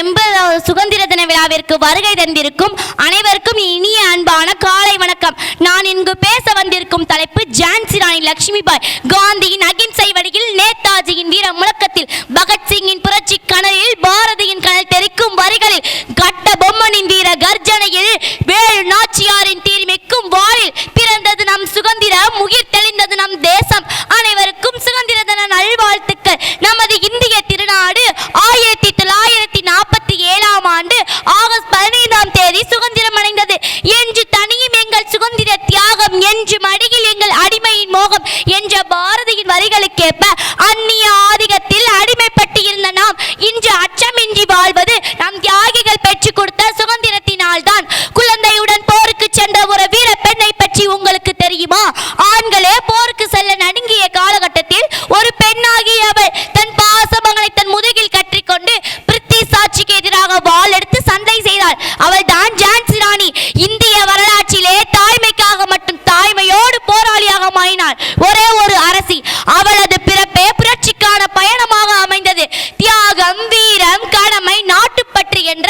80வது சுதந்திர தின விழாவிற்கு வருகை தந்திருக்கும் அனைவருக்கும் இனிய அன்பான காலை வணக்கம். நான் இங்கு பேச வந்திருக்கும் தலைப்பு ஜான்சி ராணி லட்சுமிபாய். காந்தியின் அகிம்சை வழியில், நேதாஜியின் வீர முழக்கத்தில், பகத்சிங்கின் புரட்சி கனலில், பாரதியின் கனல் தெரிக்கும் வரிகளில், கட்ட பொம்மனின் வீர கர்ஜனையில், வேலு நாச்சியாரின் தீர்மிக்கும் வாளில் பிறந்தது நம் சுதந்திரம், உயிர் தெளிந்தது நம் தேசம். அனைவருக்கும் சுதந்திர தின நல்வாழ்த்துக்கள். நமது இந்திய திருநாடு 1947ஆம் ஆண்டு ஆகஸ்ட் 15ஆம் தேதி சுதந்திரம் அடைந்தது. என்று தனியும் எங்கள் சுதந்திர தியாகம், என்று மடியில் எங்கள் அடிமையின் மோகம் என்ற பாரதியின் வரிகளுக்கேற்ப அந்நிய ஆதிக்கத்தில் அடிமைப்பட்டு இருந்த நாம் இன்று அச்சமின்றி வாழ்வது நம் தியாகிகள் பெற்றுக் கொடுத்த சுதந்திரத்தினால் தான். குழந்தையுடன் போருக்கு சென்ற ஒரு வீர பெண்ணை பற்றி உங்களுக்கு தெரியுமா? ஆண்களே போருக்கு செல்ல நடுங்கிய காலகட்டத்தில் ஒரு பெண்ணாகிய அவள் தன் பாசமகளை தன் முதுகில் கற்றிக்கொண்டு பிரிட்டிஷ் ஆட்சிக்கு எதிராக வாள் எடுத்து சண்டை செய்தாள். அவள் தான் ஜான்சி ராணி. இந்திய வரலாற்றிலே தாய்மைக்காக மட்டும் தாய்மையோடு போராளியாக மாறினாள் ஒரே ஒரு அரசி. அவளது பிறப்பே புரட்சிக்கான பயணமாக அமைந்தது. தியாகம், வீரம், கடமை, நாட்டுப்பற்று என்ற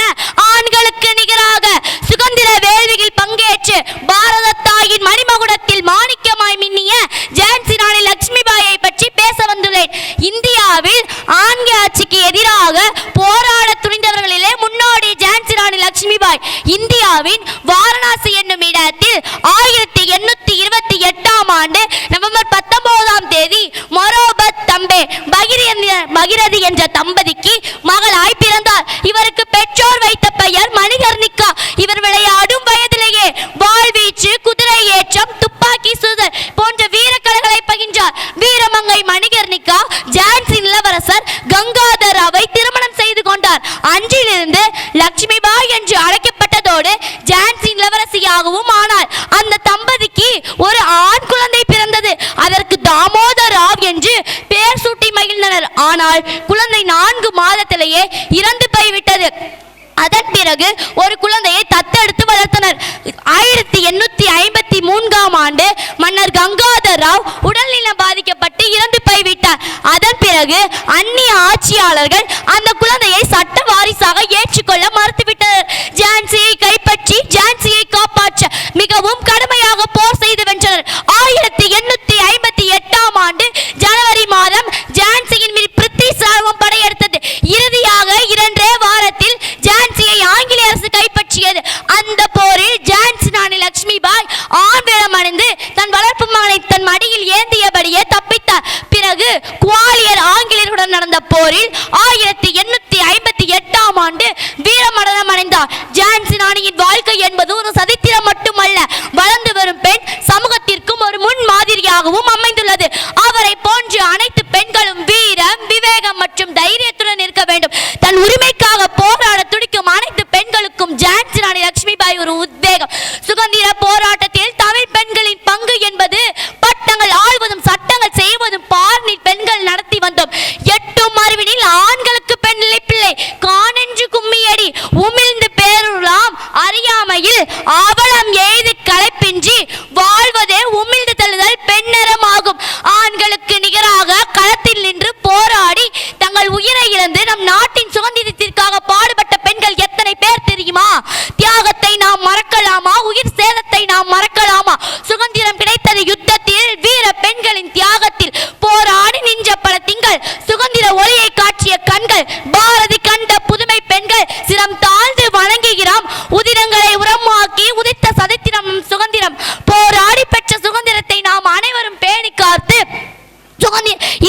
ஆண்களுக்கு நிகராக சுதந்திர வேள்வியில் பங்கேற்று பாரத தாயின் மணிமகுடத்தில் மாணிக்கமாய் மின்னிய ஜான்சி ராணி லட்சுமிபாயை பற்றி பேச வந்துள்ளேன். இந்தியாவில் ஆங்கில ஆட்சிக்கு எதிராக போராட துணிந்தவர்களிலே முன்னோடி ஜான்சி ராணி லட்சுமிபாய். இந்தியாவின் வாரணாசி என்னும் இடத்தில் 1828ஆம் ஆண்டு நவம்பர் 19ஆம் தேதி மொரோபத் தம்பே பகிரதி என்ற தம்பதிக்கு மகளாய் பிறந்தார். இவருக்கு பெற்றோர் வைத்த பெயர் மணிகர்ணிகா. இவர் விளையாடும் வயதிலேயே வாழ்வீச்சு, குதிரை ஏற்றம், துப்பாக்கி சுடுதல் போன்ற வீரக்கலைகளை பகின்றார். வீரமங்கை மணிகர்ணிகா ஜான்சி இளவரசர் கங்காதராவை திருமணம் செய்து கொண்டார். அன்றிலிருந்து லட்சுமிபாய் என்று அழைக்கப்பட்டதோடு ஜான்சி இளவரசியாகவும் ஆனார். அந்த தம்பதிக்கு ஒரு ஆண் குழந்தை பிறந்தது. அதற்கு தாமோதராவ் என்று பெயர் சூட்டி மகிழ்ந்தனர். ஆனால் குழந்தை 4 மாதத்திலேயே இறந்து போய்விட்டது. அதன் பிறகு ஒரு குழந்தையை தத்தெடுத்து வளர்த்தனர். 1853ஆம் ஆண்டு மன்னர் கங்காதராவ் உடல்நலம் பாதிக்கப்பட்டு இறந்து போய்விட்டார். அதன் பிறகு அந்நிய ஆட்சியாளர்கள் அந்த குழந்தையை சட்ட வாரிசாக ஏற்றுக்கொள்ள மறுத்துவிட்டனர். ஜான்சியை கைப்பற்றி ஜான்சியை காப்பாற்ற மிகவும் கடுமையாக போர் செய்து வென்றனர். 1858ஆம் ஆண்டு ஜனவரி மாதம் ஜான்சியின் மீது பிரிட்டிஷ் ராணுவம் படையெடுத்தது. இறுதியாக 2 வாரத்தில் ஜான்சியை ஆங்கில அரசு கைப்பற்றியது. அந்த போரில் ஜான்சி ராணி லட்சுமிபாய் ஆண் வேடம் அணிந்து தன் வளர்ப்பு மகனை தன் மடியில் ஏந்தியபடியே தப்பித்தார். பிறகு குவாலியர் ஆங்கிலேயருடன் நடந்த போரில் 1858ஆம் ஆண்டு வீரமரணம் அடைந்தார். ஜான்சி ராணியின் வாழ்க்கை என்பது ஒரு சரித்திரம் மட்டுமல்ல, வளர்ந்து வரும் பெண் சமூகத்திற்கும் ஒரு முன் மாதிரியாகவும் அமைந்துள்ளது. அவரை போன்று அனைத்து பெண்களும் வீரம், விவேகம் மற்றும் தைரியத்துடன் இருக்க வேண்டும். தன் உரிமைக்காக போராட துடிக்கும் அனைத்து பெண்களுக்கும் ஜான்சி ராணி லட்சுமிபாய் ஒரு உத்வேகம். சுதந்திர போராட்டத்தில் தமிழ் பெண்களின் பங்கு என்பது பட்டங்கள் ஆள்வதும் சட்டங்கள் செய்வதும் பார்னில் பெண்கள் நடத்தி வந்தோம். 8 அறிவினில் ஆண்களுக்கு பெண் பிள்ளை காணென்று கும்மியடி உமிழ்ந்து பேருலாம் அறியாமையில் அவலம் எய்து களைப்பின்றி வாழ்வதே உமிழ்ந்து தள்ளுதல் பெண்ணறமாகும். ஆண்களுக்கு நிகராக களத்தில் நின்று போராடி தங்கள் உயிரை இழந்து நம் நாட்டின் சுதந்திரத்திற்காக பாடுபட்ட பெண்கள் எத்தனை பேர் தெரியுமா? தியாகத்தை நாம் மறக்கலாமா? உயிர் சேதத்தை நாம் மறக்கலாமா? சுதந்திரம் கிடைத்தது யுத்தத்தில், வீர பெண்களின் தியாகத்தில். போராடி நின்ற பல திங்கள், சுதந்திர ஒளியை காட்சிய கண்கள், பாரதி கண்ட புதுமை பெண்கள் சிரம் தாழ்ந்து வணங்குகிறோம். உதிரங்களை உரமாக்கி உதித்த சதித்திரம் சுதந்திரம். போராடி பெற்ற சுதந்திரத்தை நாம் அனைவரும் பேணி காத்து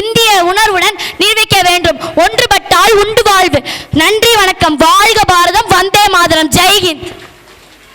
இந்திய உணர்வுடன் நிரூபிக்க வேண்டும். ஒன்றுபட்டால் உண்டு வாழ்வு. நன்றி, வணக்கம். வாழ்க பாரதம். வந்தே மாதரம். ஜெய்ஹிந்த்.